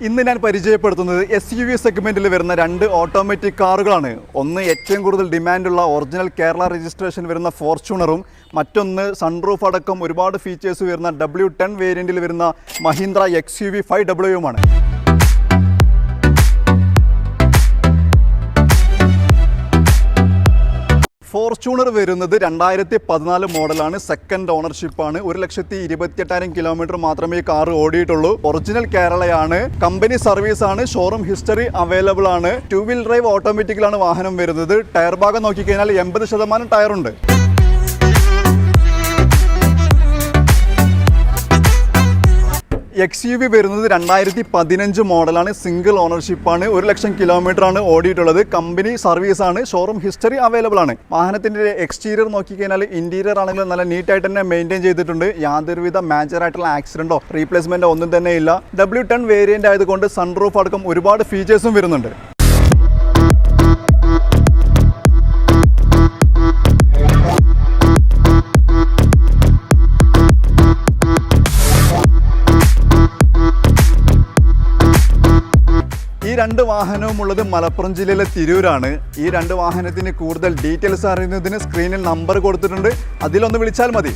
ഇന്ന് ഞാൻ പരിചയപ്പെടുത്തുന്നത് SUV സെഗ്മെന്റിൽ വരുന്ന രണ്ട് ഓട്ടോമാറ്റിക് കാറുകളാണ്. ഒന്ന് ഏറ്റവും കൂടുതൽ ഡിമാൻഡുള്ള ഒറിജിനൽ കേരള രജിസ്ട്രേഷൻ വരുന്ന ഫോർച്യൂണറും മറ്റൊന്ന് സൺറൂഫ് അടക്കം ഒരുപാട് ഫീച്ചേഴ്സ് വരുന്ന W10 വേരിയന്റിൽ വരുന്ന മഹീന്ദ്ര XUV 500യുമാണ്. ഫോർച്യൂണർ വരുന്നത് 2014 മോഡലാണ്. സെക്കൻഡ് ഓണർഷിപ്പാണ്. 1,28,000 കിലോമീറ്റർ മാത്രമേ കാർ ഓടിയിട്ടുള്ളൂ. ഒറിജിനൽ കേരളയാണ്. കമ്പനി സർവീസ് ആണ്. ഷോറൂം ഹിസ്റ്ററി അവൈലബിൾ ആണ്. 2 വീൽ ഡ്രൈവ് ഓട്ടോമാറ്റിക്കിലാണ് വാഹനം വരുന്നത്. ടയർ ഭാഗം നോക്കിക്കഴിഞ്ഞാൽ 80% ടയറുണ്ട്. XUV വരുന്നത് 2015 മോഡലാണ്. സിംഗിൾ ഓണർഷിപ്പാണ്. 1,00,000 കിലോമീറ്ററാണ് ഓടിയിട്ടുള്ളത്. കമ്പനി സർവീസാണ്. ഷോറൂം ഹിസ്റ്ററി അവൈലബിൾ ആണ്. വാഹനത്തിൻ്റെ എക്സ്റ്റീരിയർ നോക്കിക്കഴിഞ്ഞാൽ ഇൻറ്റീരിയർ ആണെങ്കിലും നല്ല നീറ്റായിട്ട് തന്നെ മെയിൻറ്റെയിൻ ചെയ്തിട്ടുണ്ട്. യാതൊരുവിധ മേജറായിട്ടുള്ള ആക്സിഡൻറ്റോ റീപ്ലേസ്മെൻറ്റോ ഒന്നും തന്നെ ഇല്ല. W10 വേരിയൻ്റ് ആയതുകൊണ്ട് സൺറൂഫ് അടക്കം ഒരുപാട് ഫീച്ചേഴ്സും വരുന്നുണ്ട്. ഈ രണ്ട് വാഹനവും ഉള്ളത് മലപ്പുറം ജില്ലയിലെ തിരൂരാണ്. ഈ രണ്ട് വാഹനത്തിന് കൂടുതൽ ഡീറ്റെയിൽസ് അറിയുന്നതിന് സ്ക്രീനിൽ നമ്പർ കൊടുത്തിട്ടുണ്ട്. അതിലൊന്ന് വിളിച്ചാൽ മതി.